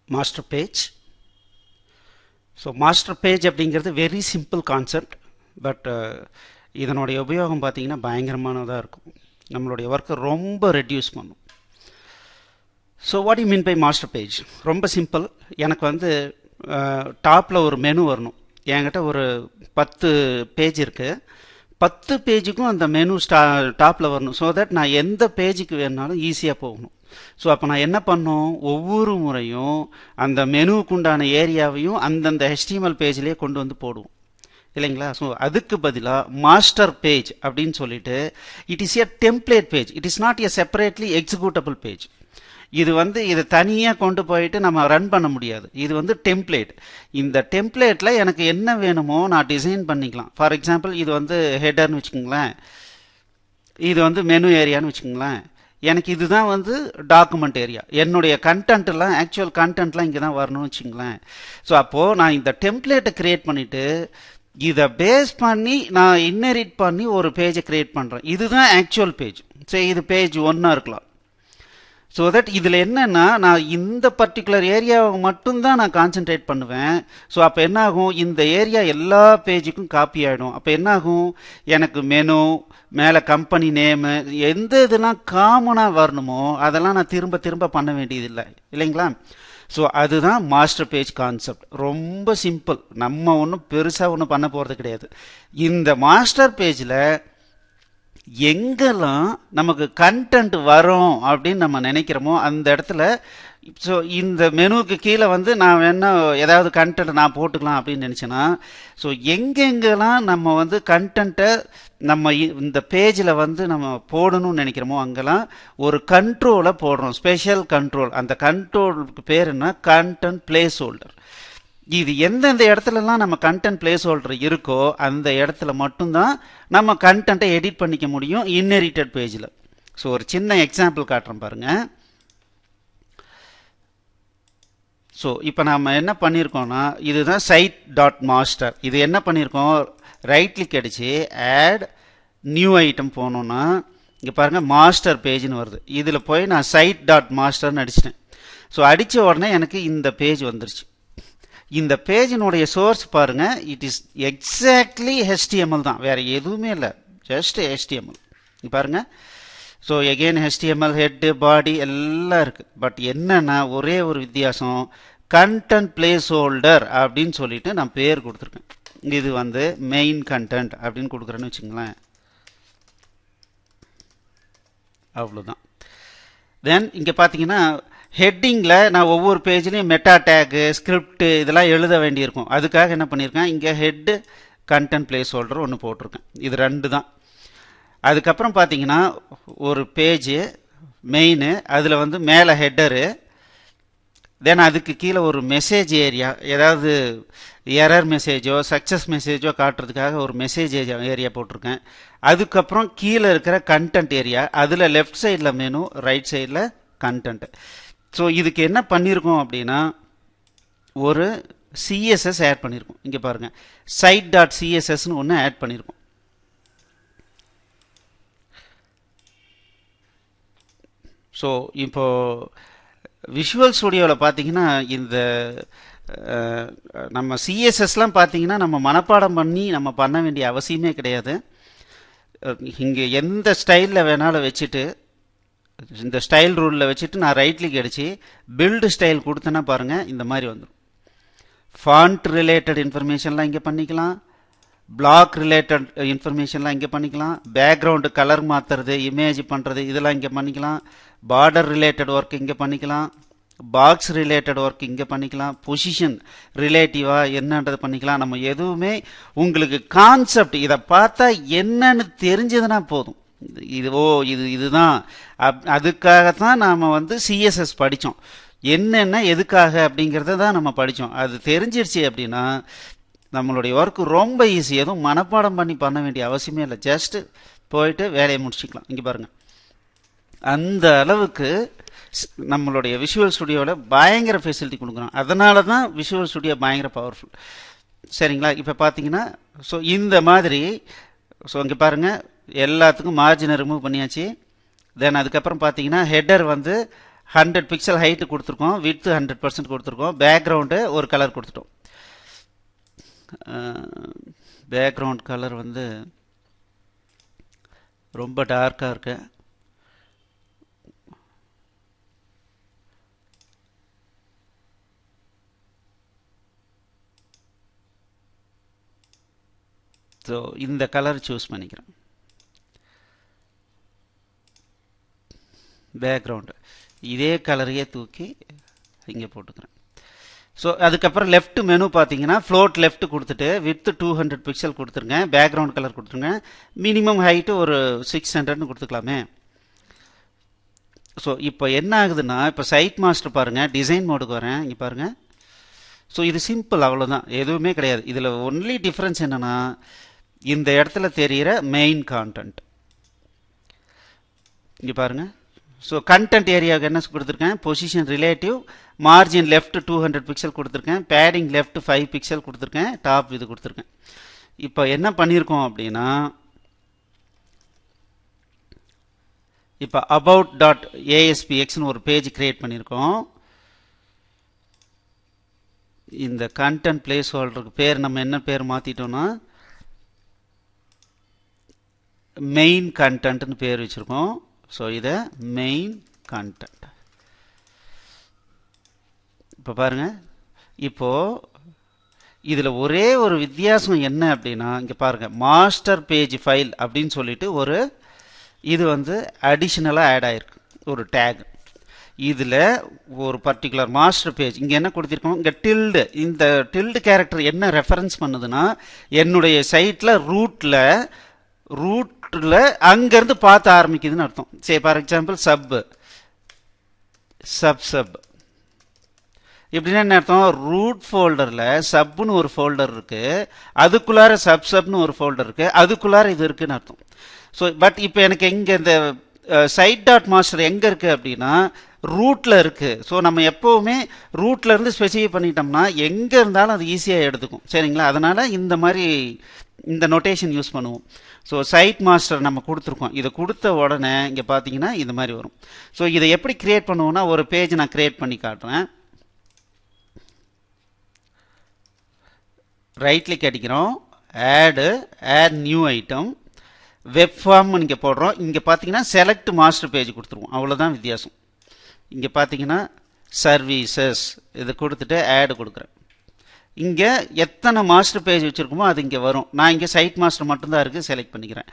Master page. So master page அப்படிங்கிறது very simple concept. But இதனுடைய உபயோகம் பார்த்தீங்கன்னா பயங்கரமானதாக இருக்கும். நம்மளுடைய ஒர்க்கை ரொம்ப ரெடியூஸ் பண்ணும். So what you mean by master page? ரொம்ப சிம்பிள். எனக்கு வந்து டாப்பில் ஒரு மெனு வரணும். என்கிட்ட ஒரு 10 பேஜ் இருக்குது. 10 பேஜுக்கும் அந்த மெனு டாப்பில் வரணும். ஸோ தட் நான் எந்த பேஜுக்கு வேணுனாலும் ஈஸியாக போகணும். ஸோ அப்போ நான் என்ன பண்ணோம், ஒவ்வொரு முறையும் அந்த மெனுவுக்கு உண்டான ஏரியாவையும் அந்தந்த HTML பேஜ்லேயே கொண்டு வந்து போடுவோம் இல்லைங்களா? ஸோ அதுக்கு பதிலாக மாஸ்டர் பேஜ் அப்படின்னு சொல்லிட்டு it is a template page. It is not a separately executable page. இது வந்து இதை தனியாக கொண்டு போயிட்டு நம்ம ரன் பண்ண முடியாது. இது வந்து டெம்ப்ளேட். இந்த டெம்ப்ளேட்டில் எனக்கு என்ன வேணுமோ நான் டிசைன் பண்ணிக்கலாம். ஃபார் எக்ஸாம்பிள் இது வந்து ஹெடர்னு வச்சுக்கோங்களேன், இது வந்து மெனு ஏரியான்னு வச்சுக்கோங்களேன். எனக்கு இதுதான் வந்து டாக்குமெண்ட் ஏரியா. என்னுடைய கண்டென்ட்லாம் ஆக்சுவல் கண்டென்ட்லாம் இங்கே தான் வரணும்னு வச்சுங்களேன். ஸோ அப்போது நான் இந்த டெம்ப்ளேட்டை க்ரியேட் பண்ணிவிட்டு இதை பேஸ் பண்ணி நான் இன்னெரிட் பண்ணி ஒரு பேஜை க்ரியேட் பண்ணுறேன். இதுதான் ஆக்சுவல் பேஜ். சரி, இது பேஜ் 1 இருக்கலாம். ஸோ தட் இதில் என்னென்னா நான் இந்த பர்டிகுலர் ஏரியாவை மட்டும்தான் நான் கான்சென்ட்ரேட் பண்ணுவேன். ஸோ அப்போ என்னாகும், இந்த ஏரியா எல்லா பேஜுக்கும் காப்பி ஆகிடும். அப்போ என்னாகும், எனக்கு மெனு மேலே கம்பெனி நேமு எந்த இதெல்லாம் காமனாக வரணுமோ அதெல்லாம் நான் திரும்ப திரும்ப பண்ண வேண்டியதில்லை இல்லைங்களா? ஸோ அதுதான் மாஸ்டர் பேஜ் கான்செப்ட். ரொம்ப சிம்பிள். நம்ம ஒன்றும் பெருசாக ஒன்றும் பண்ண போகிறது கிடையாது. இந்த மாஸ்டர் பேஜில் எங்கெல்லாம் நமக்கு கண்டென்ட் வரும் அப்படின்னு நம்ம நினைக்கிறோமோ அந்த இடத்துல, ஸோ இந்த மெனுவுக்கு கீழே வந்து நான் வேணா ஏதாவது கண்டென்ட் நான் போட்டுக்கலாம் அப்படின்னு நினச்சேன்னா, ஸோ எங்கெங்கெல்லாம் நம்ம வந்து கண்டென்ட்டை நம்ம இந்த பேஜில் வந்து நம்ம போடணும்னு நினைக்கிறோமோ அங்கெல்லாம் ஒரு கண்ட்ரோலை போடுறோம், ஸ்பெஷல் கண்ட்ரோல். அந்த கண்ட்ரோலுக்கு பேர் என்ன, கண்டென்ட் பிளேஸ் ஹோல்டர். இது எந்தெந்த இடத்துலலாம் நம்ம கண்டென்ட் பிளேஸ் ஹோல்டர் இருக்கோ அந்த இடத்துல மட்டும்தான் நம்ம கண்டென்ட்டை எடிட் பண்ணிக்க முடியும் இன்ஹெரிட்டட் பேஜில். ஸோ ஒரு சின்ன எக்ஸாம்பிள் காட்டுறேன் பாருங்க. ஸோ இப்போ நம்ம என்ன பண்ணியிருக்கோம்னா, இதுதான் சைட் டாட் மாஸ்டர். இது என்ன பண்ணியிருக்கோம், ரைட் கிளிக் அடித்து ஆட் நியூ ஐட்டம் போனோன்னா இங்கே பாருங்கள் மாஸ்டர் பேஜ்னு வருது. இதில் போய் நான் சைட் டாட் மாஸ்டர்னு அடிச்சிட்டேன். ஸோ அடித்த உடனே எனக்கு இந்த பேஜ் வந்துருச்சு. இந்த பேஜினுடைய சோர்ஸ் பாருங்க, இட் இஸ் எக்ஸாக்ட்லி HTML தான், வேற எதுவுமே இல்லை, ஜஸ்ட் HTML பாருங்க. ஸோ எகெயின் HTML ஹெட் பாடி எல்லாம் இருக்கு. பட் என்னன்னா ஒரே ஒரு வித்தியாசம், கண்டென்ட் பிளேஸ் ஹோல்டர் அப்படின்னு சொல்லிட்டு நான் பேர் கொடுத்துருக்கேன். இது வந்து மெயின் கண்டென்ட் அப்படின்னு கொடுக்குறேன்னு வச்சுங்களேன். அவ்வளோதான். தென் இங்கே பார்த்தீங்கன்னா ஹெட்டிங்கில் நான் ஒவ்வொரு பேஜ்லேயும் மெட்டா டேகு ஸ்கிரிப்ட் இதெல்லாம் எழுத வேண்டியிருக்கும். அதுக்காக என்ன பண்ணியிருக்கேன், இங்கே ஹெட்டு கண்டென்ட் பிளேஸ் ஹோல்டர் ஒன்று போட்டிருக்கேன். இது 2 தான். அதுக்கப்புறம் பார்த்தீங்கன்னா ஒரு பேஜ் மெயின், அதில் வந்து மேலே ஹெட்டரு, தென் அதுக்கு கீழே ஒரு மெசேஜ் ஏரியா, ஏதாவது எரர் மெசேஜோ சக்ஸஸ் மெசேஜோ காட்டுறதுக்காக ஒரு மெசேஜ் ஏரியா போட்டிருக்கேன். அதுக்கப்புறம் கீழே இருக்கிற கண்டென்ட் ஏரியா, அதில் லெஃப்ட் சைடில் மெனு, ரைட் சைடில் கண்டென்ட். ஸோ இதுக்கு என்ன பண்ணியிருக்கோம் அப்படின்னா ஒரு CSS ஆட் பண்ணியிருக்கோம். இங்கே பாருங்கள், சைட் டாட் சிஎஸ்எஸ்ன்னு ஒன்று ஆட் பண்ணியிருக்கோம். ஸோ இப்போ விஷுவல் ஸ்டுடியோவில் பார்த்தீங்கன்னா இந்த நம்ம CSSலாம் பார்த்தீங்கன்னா நம்ம மனப்பாடம் பண்ணி நம்ம பண்ண வேண்டிய அவசியமே கிடையாது. இங்கே எந்த ஸ்டைலில் வேணாலும் வச்சுட்டு, இந்த ஸ்டைல் ரூலில் வச்சுட்டு நான் ரைட் கிளிக் அடித்து பில்டு ஸ்டைல் கொடுத்தேன்னா பாருங்கள் இந்த மாதிரி வந்துடும். ஃபாண்ட் ரிலேட்டட் இன்ஃபர்மேஷன்லாம் இங்கே பண்ணிக்கலாம், பிளாக் ரிலேட்டட் இன்ஃபர்மேஷன்லாம் இங்கே பண்ணிக்கலாம், பேக்ரவுண்டு கலர் மாற்றுறது, இமேஜ் பண்ணுறது இதெல்லாம் இங்கே பண்ணிக்கலாம், பார்டர் ரிலேட்டட் ஒர்க் இங்கே பண்ணிக்கலாம், பாக்ஸ் ரிலேட்டட் ஒர்க் இங்கே பண்ணிக்கலாம், பொசிஷன் ரிலேட்டிவாக என்னன்றது பண்ணிக்கலாம். நம்ம எதுவுமே உங்களுக்கு கான்செப்ட் இதை பார்த்தா என்னன்னு தெரிஞ்சதுன்னா போதும். இதுதான் அதுக்காகத்தான் நாம் வந்து CSS படித்தோம். என்னென்ன எதுக்காக அப்படிங்கிறத தான் நம்ம படித்தோம். அது தெரிஞ்சிருச்சு அப்படின்னா நம்மளுடைய ஒர்க்கு ரொம்ப ஈஸி. எதுவும் மனப்பாடம் பண்ண வேண்டிய அவசியமே இல்லை. ஜஸ்ட்டு போயிட்டு வேலையை முடிச்சுக்கலாம். இங்கே பாருங்கள், அந்த அளவுக்கு நம்மளுடைய விஷுவல் ஸ்டுடியோவில் பயங்கர ஃபெசிலிட்டி கொடுக்குறோம். அதனால தான் விஷுவல் ஸ்டுடியோ பயங்கர பவர்ஃபுல். சரிங்களா? இப்போ பார்த்தீங்கன்னா ஸோ இந்த மாதிரி, ஸோ இங்கே பாருங்கள் எல்லாத்துக்கும் மார்ஜினை ரிமூவ் பண்ணியாச்சு. தென் அதுக்கப்புறம் பார்த்தீங்கன்னா ஹெட்டர் வந்து 100 பிக்சல் ஹைட்டு கொடுத்துருக்கோம், விட்த்து 100% கொடுத்துருக்கோம், பேக்ரவுண்டு ஒரு கலர் கொடுத்துட்டோம். பேக்ரவுண்ட் கலர் வந்து ரொம்ப டார்க்காக இருக்கு. ஸோ இந்த கலர் சூஸ் பண்ணிக்கிறேன். பேக்ரவுண்டு இதே கலரையே தூக்கி இங்கே போட்டுக்கிறேன். ஸோ அதுக்கப்புறம் லெஃப்ட் மெனு பார்த்தீங்கன்னா ஃப்ளோட் லெஃப்ட் கொடுத்துட்டு வித்து 200 பிக்சல் கொடுத்துருங்க, பேக்ரவுண்ட் கலர் கொடுத்துருங்க, மினிமம் ஹைட்டு ஒரு 600ன்னு கொடுத்துக்கலாமே. ஸோ இப்போ என்ன ஆகுதுன்னா, இப்போ சைட் மாஸ்டர் பாருங்கள், டிசைன் மோடுக்கு வரேன், இங்கே பாருங்கள். ஸோ இது சிம்பிள், அவ்வளோதான், எதுவுமே கிடையாது. இதில் ஒன்லி டிஃப்ரென்ஸ் என்னென்னா, இந்த இடத்துல தெரிகிற மெயின் கான்டென்ட் இங்கே பாருங்கள். ஸோ கண்டென்ட் ஏரியாவுக்கு என்ன கொடுத்துருக்கேன், position relative, margin left 200 pixel கொடுத்துருக்கேன், பேடிங் லெஃப்ட் 5 பிக்சல் கொடுத்துருக்கேன், டாப் இது கொடுத்துருக்கேன். இப்போ என்ன பண்ணியிருக்கோம் அப்படின்னா, இப்போ about.aspxன்னு ஒரு பேஜ் கிரியேட் பண்ணியிருக்கோம். இந்த கண்டென்ட் பிளேஸ் ஹோல்டருக்கு பேர் நம்ம என்ன பேர் மாற்றிட்டோம்னா மெயின் கண்டென்ட்னு பேர் வச்சுருக்கோம். ஸோ இதை மெயின் கண்டென்ட். இப்போ பாருங்கள், இப்போது இதில் ஒரே ஒரு வித்தியாசம் என்ன அப்படின்னா, இங்கே பாருங்கள், மாஸ்டர் பேஜ் ஃபைல் அப்படின்னு சொல்லிட்டு ஒரு இது வந்து அடிஷ்னலாக ஆட் ஆகிருக்கு ஒரு டேக். இதில் ஒரு பர்டிகுலர் மாஸ்டர் பேஜ் இங்கே என்ன கொடுத்துருக்கோம், இங்கே டில்டு, இந்த டில்டு கேரக்டர் என்ன ரெஃபரன்ஸ் பண்ணுதுன்னா, என்னுடைய சைட்டில் ரூட்டில் அங்கேருந்து பார்த்து ஆரம்பிக்குதுன்னு அர்த்தம். சரி, ஃபார் எக்ஸாம்பிள் சப் இப்படின்னா என்ன அர்த்தம், ரூட் ஃபோல்டரில் சப்னு ஒரு ஃபோல்டர் இருக்குது, அதுக்குள்ளார சப்னு ஒரு ஃபோல்டர் இருக்குது, அதுக்குள்ளார இது இருக்குதுன்னு அர்த்தம். ஸோ பட் இப்போ எனக்கு எங்கே இந்த சைட் டாட் மாஸ்டர் எங்கே இருக்குது அப்படின்னா ரூட்டில் இருக்குது. ஸோ நம்ம எப்போவுமே ரூட்லேருந்து ஸ்பெசிஃபை பண்ணிட்டோம்னா எங்கே இருந்தாலும் அது ஈஸியாக எடுத்துக்கும். சரிங்களா, அதனால் இந்த மாதிரி இந்த நொட்டேஷன் யூஸ் பண்ணுவோம். ஸோ சைட் மாஸ்டர் நம்ம கொடுத்துருக்கோம், இதை கொடுத்த உடனே இங்கே பார்த்தீங்கன்னா இது மாதிரி வரும். ஸோ இதை எப்படி கிரியேட் பண்ணுவோம்னா, ஒரு பேஜ் நான் கிரியேட் பண்ணி காட்டுறேன். ரைட் கிளிக் அடிக்கிறோம், add new item, web form இங்கே போடுறோம். இங்கே பார்த்தீங்கன்னா செலக்ட் மாஸ்டர் பேஜ் கொடுத்துருவோம், அவ்வளோதான் வித்தியாசம். இங்கே பார்த்தீங்கன்னா சர்வீசஸ் இது கொடுத்துட்டு ஆட் கொடுக்குறேன். இங்கே எத்தனை மாஸ்டர் பேஜ் வச்சுருக்கோமோ அது இங்கே வரும். நான் இங்கே சைட் மாஸ்டர் மட்டும்தான் இருக்குது, செலக்ட் பண்ணிக்கிறேன்.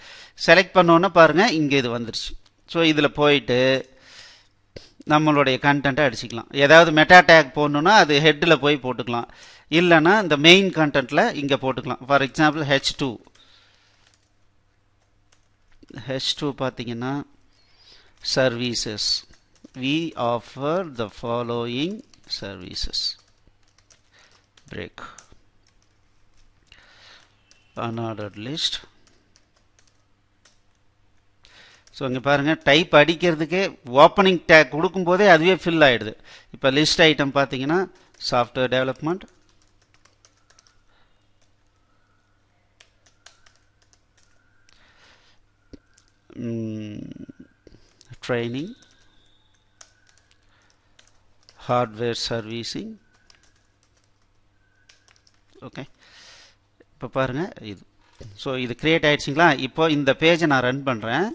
செலக்ட் பண்ணோன்னே பாருங்கள் இங்கே இது வந்துருச்சு. ஸோ இதில் போயிட்டு நம்மளுடைய கண்டென்ட்டை அடிச்சிக்கலாம். ஏதாவது மெட்டா டேக் போடணுன்னா அது ஹெட்டில் போய் போட்டுக்கலாம், இல்லைன்னா இந்த மெயின் கண்டென்ட்டில் இங்கே போட்டுக்கலாம். ஃபார் எக்ஸாம்பிள் H2 பார்த்தீங்கன்னா services, we offer the following services, break, unordered list. So இங்கே பாருங்கள், டைப் அடிக்கிறதுக்கே ஓப்பனிங் டேக் கொடுக்கும்போதே அதுவே ஃபில் ஆகிடுது. இப்போ லிஸ்ட் ஐட்டம் பார்த்தீங்கன்னா software development, training, hardware servicing. Okay, இப்போ பாருங்கள் இது. ஸோ இது கிரியேட் ஆகிடுச்சிங்களா. இப்போ இந்த பேஜை நான் ரன் பண்ணுறேன்,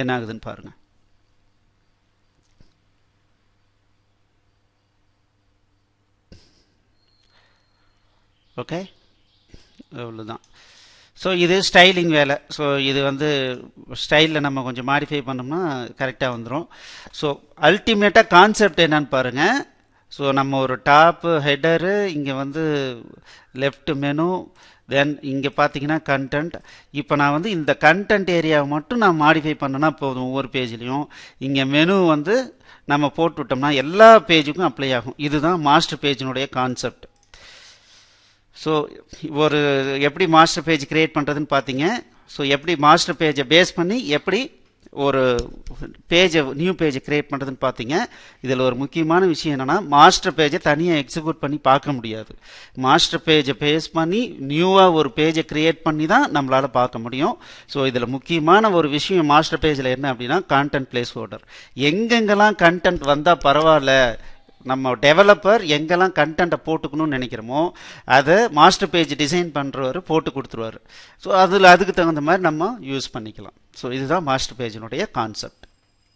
என்ன ஆகுதுன்னு பாருங்கள். ஓகே, அவ்வளோதான். ஸோ இது ஸ்டைலிங் வேலை. ஸோ இது வந்து ஸ்டைலில் நம்ம கொஞ்சம் மாடிஃபை பண்ணோம்னா கரெக்டாக வந்துடும். ஸோ அல்டிமேட்டாக கான்செப்ட் என்னன்னு பாருங்கள். ஸோ நம்ம ஒரு டாப்பு ஹெடரு, இங்கே வந்து லெஃப்ட் மெனு, தென் இங்கே பார்த்தீங்கன்னா கண்டென்ட். இப்போ நான் வந்து இந்த கண்டென்ட் ஏரியாவை மட்டும் நான் மாடிஃபை பண்ணேன்னா போதும். ஒவ்வொரு பேஜ்லேயும் இங்கே மெனு வந்து நம்ம போட்டு விட்டோம்னா எல்லா பேஜுக்கும் அப்ளை ஆகும். இதுதான் மாஸ்டர் பேஜினுடைய கான்செப்ட். ஸோ ஒரு எப்படி மாஸ்டர் பேஜ் கிரியேட் பண்ணுறதுன்னு பார்த்தீங்க. ஸோ எப்படி மாஸ்டர் பேஜை பேஸ் பண்ணி எப்படி ஒரு நியூ பேஜை கிரியேட் பண்ணுறதுன்னு பார்த்தீங்க. இதில் ஒரு முக்கியமான விஷயம் என்னென்னா, மாஸ்டர் பேஜை தனியாக எக்ஸிக்யூட் பண்ணி பார்க்க முடியாது. மாஸ்டர் பேஜை பேஸ் பண்ணி நியூவாக ஒரு பேஜை கிரியேட் பண்ணி தான் நம்மளால் பார்க்க முடியும். ஸோ இதில் முக்கியமான ஒரு விஷயம் மாஸ்டர் பேஜில் என்ன அப்படின்னா, கான்டென்ட் பிளேஸ் ஹோல்டர். எங்கெங்கெல்லாம் கண்டென்ட் வந்தால் பரவாயில்ல, நம்ம டெவலப்பர் எங்கெல்லாம் கண்டென்ட்டை போட்டுக்கணும்னு நினைக்கிறோமோ அதை மாஸ்டர் பேஜ் டிசைன் பண்ணுறவர் போட்டு கொடுத்துருவார். ஸோ அதுக்கு தகுந்த மாதிரி நம்ம யூஸ் பண்ணிக்கலாம். ஸோ இதுதான் மாஸ்டர் பேஜினுடைய கான்செப்ட்.